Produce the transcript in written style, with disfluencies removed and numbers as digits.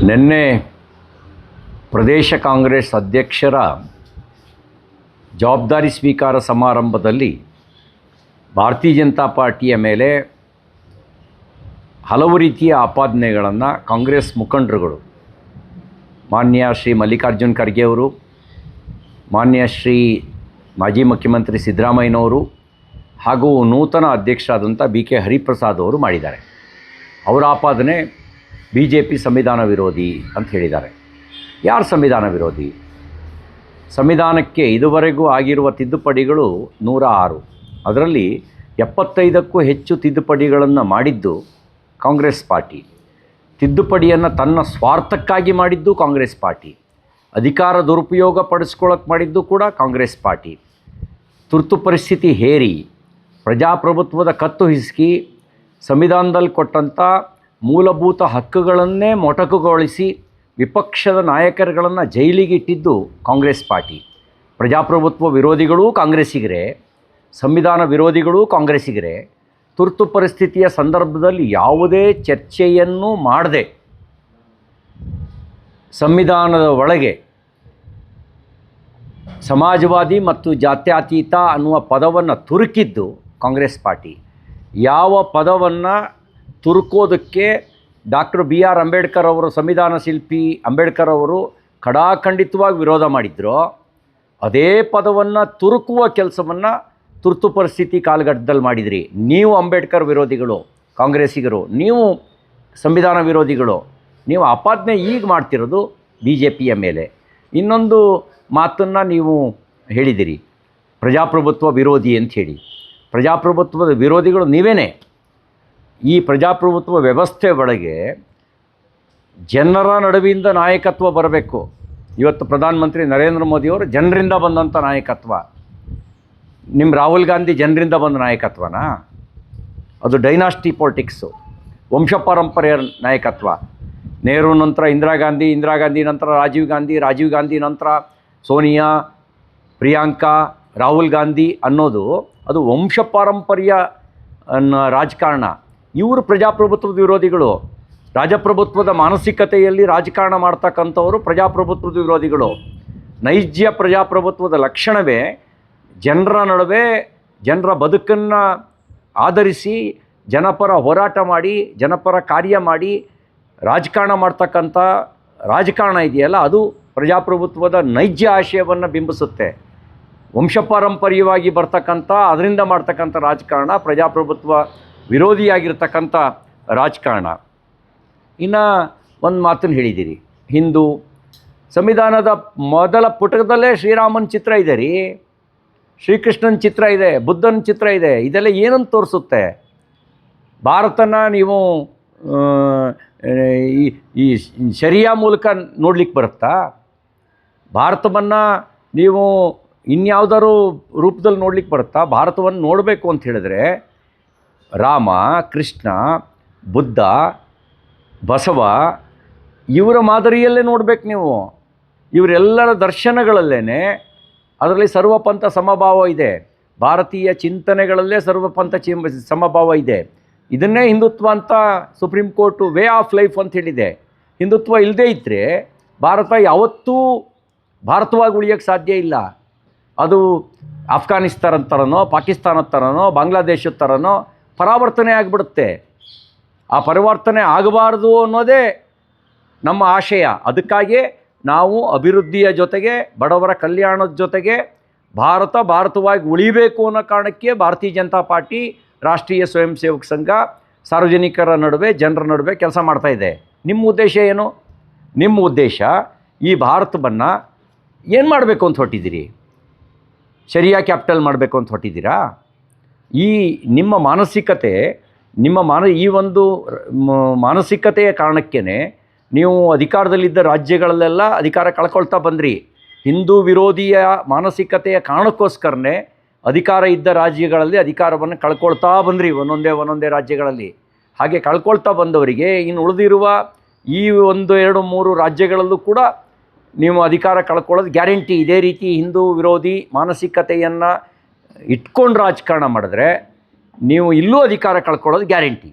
ನಿನ್ನೆ ಪ್ರದೇಶ ಕಾಂಗ್ರೆಸ್ ಅಧ್ಯಕ್ಷರ ಜವಾಬ್ದಾರಿ ಸ್ವೀಕಾರ ಸಮಾರಂಭದಲ್ಲಿ ಭಾರತೀಯ ಜನತಾ ಪಾರ್ಟಿಯ ಮೇಲೆ ಹಲವು ರೀತಿಯ ಆಪಾದನೆಗಳನ್ನು ಕಾಂಗ್ರೆಸ್ ಮುಖಂಡರುಗಳು ಮಾನ್ಯ ಶ್ರೀ ಮಲ್ಲಿಕಾರ್ಜುನ್ ಖರ್ಗೆ ಅವರು, ಮಾನ್ಯ ಶ್ರೀ ಮಾಜಿ ಮುಖ್ಯಮಂತ್ರಿ ಸಿದ್ದರಾಮಯ್ಯನವರು ಹಾಗೂ ನೂತನ ಅಧ್ಯಕ್ಷರಾದಂಥ BK ಹರಿಪ್ರಸಾದ್ ಅವರು ಮಾಡಿದ್ದಾರೆ. ಅವರ ಆಪಾದನೆ BJP ಸಂವಿಧಾನ ವಿರೋಧಿ ಅಂತ ಹೇಳಿದ್ದಾರೆ. ಯಾರು ಸಂವಿಧಾನ ವಿರೋಧಿ? ಸಂವಿಧಾನಕ್ಕೆ ಇದುವರೆಗೂ ಆಗಿರುವ ತಿದ್ದುಪಡಿಗಳು 106. ಅದರಲ್ಲಿ 75ಕ್ಕೂ ಹೆಚ್ಚು ತಿದ್ದುಪಡಿಗಳನ್ನು ಮಾಡಿದ್ದು ಕಾಂಗ್ರೆಸ್ ಪಾರ್ಟಿ. ತಿದ್ದುಪಡಿಯನ್ನು ತನ್ನ ಸ್ವಾರ್ಥಕ್ಕಾಗಿ ಮಾಡಿದ್ದು ಕಾಂಗ್ರೆಸ್ ಪಾರ್ಟಿ. ಅಧಿಕಾರ ದುರುಪಯೋಗ ಪಡಿಸ್ಕೊಳ್ಳೋಕೆ ಮಾಡಿದ್ದು ಕೂಡ ಕಾಂಗ್ರೆಸ್ ಪಾರ್ಟಿ. ತುರ್ತು ಪರಿಸ್ಥಿತಿ ಹೇರಿ ಪ್ರಜಾಪ್ರಭುತ್ವದ ಕತ್ತು ಹಿಸುಕಿ ಸಂವಿಧಾನದಲ್ಲಿ ಕೊಟ್ಟಂಥ ಮೂಲಭೂತ ಹಕ್ಕುಗಳನ್ನೇ ಮೊಟಕುಗೊಳಿಸಿ ವಿಪಕ್ಷದ ನಾಯಕರುಗಳನ್ನು ಜೈಲಿಗೆ ಇಟ್ಟಿದ್ದು ಕಾಂಗ್ರೆಸ್ ಪಾರ್ಟಿ. ಪ್ರಜಾಪ್ರಭುತ್ವ ವಿರೋಧಿಗಳೂ ಕಾಂಗ್ರೆಸ್ಸಿಗರೇ, ಸಂವಿಧಾನ ವಿರೋಧಿಗಳೂ ಕಾಂಗ್ರೆಸ್ಸಿಗರೇ. ತುರ್ತು ಪರಿಸ್ಥಿತಿಯ ಸಂದರ್ಭದಲ್ಲಿ ಯಾವುದೇ ಚರ್ಚೆಯನ್ನು ಮಾಡದೆ ಸಂವಿಧಾನದ ಒಳಗೆ ಸಮಾಜವಾದಿ ಮತ್ತು ಜಾತ್ಯತೀತ ಅನ್ನುವ ಪದವನ್ನು ತುರುಕಿದ್ದು ಕಾಂಗ್ರೆಸ್ ಪಾರ್ಟಿ. ಯಾವ ಪದವನ್ನು ತುರುಕೋದಕ್ಕೆ ಡಾಕ್ಟರ್ BR ಅಂಬೇಡ್ಕರ್ ಅವರು, ಸಂವಿಧಾನ ಶಿಲ್ಪಿ ಅಂಬೇಡ್ಕರ್ ಅವರು ಖಡಾಖಂಡಿತವಾಗಿ ವಿರೋಧ ಮಾಡಿದ್ರು, ಅದೇ ಪದವನ್ನು ತುರುಕುವ ಕೆಲಸವನ್ನು ತುರ್ತು ಪರಿಸ್ಥಿತಿ ಕಾಲಘಟ್ಟದಲ್ಲಿ ಮಾಡಿದ್ರಿ. ನೀವು ಅಂಬೇಡ್ಕರ್ ವಿರೋಧಿಗಳು, ಕಾಂಗ್ರೆಸ್ಸಿಗರು, ನೀವು ಸಂವಿಧಾನ ವಿರೋಧಿಗಳು. ನೀವು ಆಪಾದನೆ ಈಗ ಮಾಡ್ತಿರೋದು BJPಯ ಮೇಲೆ. ಇನ್ನೊಂದು ಮಾತನ್ನು ನೀವು ಹೇಳಿದಿರಿ, ಪ್ರಜಾಪ್ರಭುತ್ವ ವಿರೋಧಿ ಅಂತ ಹೇಳಿ. ಪ್ರಜಾಪ್ರಭುತ್ವದ ವಿರೋಧಿಗಳು ನೀವೇನೇ. ಈ ಪ್ರಜಾಪ್ರಭುತ್ವ ವ್ಯವಸ್ಥೆ ಒಳಗೆ ಜನರ ನಡುವಿಂದ ನಾಯಕತ್ವ ಬರಬೇಕು. ಇವತ್ತು ಪ್ರಧಾನಮಂತ್ರಿ ನರೇಂದ್ರ ಮೋದಿಯವರು ಜನರಿಂದ ಬಂದಂಥ ನಾಯಕತ್ವ. ನಿಮ್ಮ ರಾಹುಲ್ ಗಾಂಧಿ ಜನರಿಂದ ಬಂದ ನಾಯಕತ್ವನಾ? ಅದು ಡೈನಾಸ್ಟಿ ಪಾಲಿಟಿಕ್ಸು, ವಂಶಪಾರಂಪರ್ಯ ನಾಯಕತ್ವ. ನೆಹರು ನಂತರ ಇಂದಿರಾ ಗಾಂಧಿ, ಇಂದಿರಾ ಗಾಂಧಿ ನಂತರ ರಾಜೀವ್ ಗಾಂಧಿ, ರಾಜೀವ್ ಗಾಂಧಿ ನಂತರ ಸೋನಿಯಾ, ಪ್ರಿಯಾಂಕಾ, ರಾಹುಲ್ ಗಾಂಧಿ ಅನ್ನೋದು ಅದು ವಂಶಪಾರಂಪರ್ಯ ರಾಜಕಾರಣ. ಇವರು ಪ್ರಜಾಪ್ರಭುತ್ವದ ವಿರೋಧಿಗಳು. ರಾಜಪ್ರಭುತ್ವದ ಮಾನಸಿಕತೆಯಲ್ಲಿ ರಾಜಕಾರಣ ಮಾಡ್ತಕ್ಕಂಥವರು ಪ್ರಜಾಪ್ರಭುತ್ವದ ವಿರೋಧಿಗಳು. ನೈಜ ಪ್ರಜಾಪ್ರಭುತ್ವದ ಲಕ್ಷಣವೇ ಜನರ ನಡುವೆ ಜನರ ಬದುಕನ್ನು ಆಧರಿಸಿ ಜನಪರ ಹೋರಾಟ ಮಾಡಿ, ಜನಪರ ಕಾರ್ಯ ಮಾಡಿ ರಾಜಕಾರಣ ಮಾಡ್ತಕ್ಕಂಥ ರಾಜಕಾರಣ ಇದೆಯಲ್ಲ, ಅದು ಪ್ರಜಾಪ್ರಭುತ್ವದ ನೈಜ ಆಶಯವನ್ನು ಬಿಂಬಿಸುತ್ತೆ. ವಂಶಪಾರಂಪರ್ಯವಾಗಿ ಬರ್ತಕ್ಕಂಥ ಅದರಿಂದ ಮಾಡ್ತಕ್ಕಂಥ ರಾಜಕಾರಣ ಪ್ರಜಾಪ್ರಭುತ್ವ ವಿರೋಧಿಯಾಗಿರ್ತಕ್ಕಂಥ ರಾಜಕಾರಣ. ಇನ್ನು ಒಂದು ಮಾತನ್ನು ಹೇಳಿದ್ದೀರಿ, ಹಿಂದೂ ಸಂವಿಧಾನದ ಮೊದಲ ಪುಟದಲ್ಲೇ ಶ್ರೀರಾಮನ ಚಿತ್ರ ಇದೆ ರೀ, ಶ್ರೀಕೃಷ್ಣನ ಚಿತ್ರ ಇದೆ, ಬುದ್ಧನ ಚಿತ್ರ ಇದೆ. ಇದೆಲ್ಲ ಏನಂತ ತೋರಿಸುತ್ತೆ? ಭಾರತನ ನೀವು ಈ ಶರಿಯಾ ಮೂಲಕ ನೋಡ್ಲಿಕ್ಕೆ ಬರುತ್ತಾ? ಭಾರತವನ್ನು ನೀವು ಇನ್ಯಾವುದಾದ್ರು ರೂಪದಲ್ಲಿ ನೋಡ್ಲಿಕ್ಕೆ ಬರುತ್ತಾ? ಭಾರತವನ್ನು ನೋಡಬೇಕು ಅಂತ ಹೇಳಿದ್ರೆ ರಾಮ, ಕೃಷ್ಣ, ಬುದ್ಧ, ಬಸವ ಇವರ ಮಾದರಿಯಲ್ಲೇ ನೋಡಬೇಕು ನೀವು. ಇವರೆಲ್ಲರ ದರ್ಶನಗಳಲ್ಲೇ ಅದರಲ್ಲಿ ಸರ್ವಪಂಥ ಸಮಭಾವ ಇದೆ. ಭಾರತೀಯ ಚಿಂತನೆಗಳಲ್ಲೇ ಸರ್ವಪಂಥ ಸಮಭಾವ ಇದೆ. ಇದನ್ನೇ ಹಿಂದುತ್ವ ಅಂತ supreme court way of life ಅಂತ ಹೇಳಿದೆ. ಹಿಂದುತ್ವ ಇಲ್ಲದೇ ಇದ್ದರೆ ಭಾರತ ಯಾವತ್ತೂ ಭಾರತವಾಗಿ ಉಳಿಯೋಕ್ಕೆ ಸಾಧ್ಯ ಇಲ್ಲ. ಅದು ಆಫ್ಘಾನಿಸ್ತಾನ ಥರನೋ, ಪಾಕಿಸ್ತಾನದ ಥರನೋ, ಬಾಂಗ್ಲಾದೇಶದ ಥರನೋ ಪರಾವರ್ತನೆ ಆಗಿಬಿಡುತ್ತೆ. ಆ ಪರಿವರ್ತನೆ ಆಗಬಾರ್ದು ಅನ್ನೋದೇ ನಮ್ಮ ಆಶಯ. ಅದಕ್ಕಾಗಿಯೇ ನಾವು ಅಭಿವೃದ್ಧಿಯ ಜೊತೆಗೆ ಬಡವರ ಕಲ್ಯಾಣದ ಜೊತೆಗೆ ಭಾರತವಾಗಿ ಉಳಿಬೇಕು ಅನ್ನೋ ಕಾರಣಕ್ಕೆ ಭಾರತೀಯ ಜನತಾ ಪಾರ್ಟಿ, ರಾಷ್ಟ್ರೀಯ ಸ್ವಯಂ ಸೇವಕ ಸಂಘ ಸಾರ್ವಜನಿಕರ ನಡುವೆ, ಜನರ ನಡುವೆ ಕೆಲಸ ಮಾಡ್ತಾಯಿದೆ. ನಿಮ್ಮ ಉದ್ದೇಶ ಏನು? ನಿಮ್ಮ ಉದ್ದೇಶ ಈ ಭಾರತವನ್ನು ಏನು ಮಾಡಬೇಕು ಅಂತ ಹೊರಟಿದ್ದೀರಿ? ಶರಿಯಾ ಕ್ಯಾಪಿಟಲ್ ಮಾಡಬೇಕು ಅಂತ ಹೊರಟಿದ್ದೀರಾ? ಈ ನಿಮ್ಮ ಮಾನಸಿಕತೆ, ಈ ಒಂದು ಮಾನಸಿಕತೆಯ ಕಾರಣಕ್ಕೇ ನೀವು ಅಧಿಕಾರದಲ್ಲಿದ್ದ ರಾಜ್ಯಗಳಲ್ಲೆಲ್ಲ ಅಧಿಕಾರ ಕಳ್ಕೊಳ್ತಾ ಬಂದ್ರಿ. ಹಿಂದೂ ವಿರೋಧಿಯ ಮಾನಸಿಕತೆಯ ಕಾರಣಕ್ಕೋಸ್ಕರನೇ ಅಧಿಕಾರ ಇದ್ದ ರಾಜ್ಯಗಳಲ್ಲಿ ಅಧಿಕಾರವನ್ನು ಕಳ್ಕೊಳ್ತಾ ಬಂದ್ರಿ ಒಂದೊಂದೇ ರಾಜ್ಯಗಳಲ್ಲಿ. ಹಾಗೆ ಕಳ್ಕೊಳ್ತಾ ಬಂದವರಿಗೆ ಇನ್ನು ಉಳಿದಿರುವ ಈ 1, 2, 3 ರಾಜ್ಯಗಳಲ್ಲೂ ಕೂಡ ನೀವು ಅಧಿಕಾರ ಕಳ್ಕೊಳ್ಳೋದು ಗ್ಯಾರಂಟಿ. ಇದೇ ರೀತಿ ಹಿಂದೂ ವಿರೋಧಿ ಮಾನಸಿಕತೆಯನ್ನು ಇಟ್ಕೊಂಡು ರಾಜಕಾರಣ ಮಾಡಿದ್ರೆ ನೀವು ಇಲ್ಲೂ ಅಧಿಕಾರ ಕಳ್ಕೊಳ್ಳೋದು ಗ್ಯಾರಂಟಿ.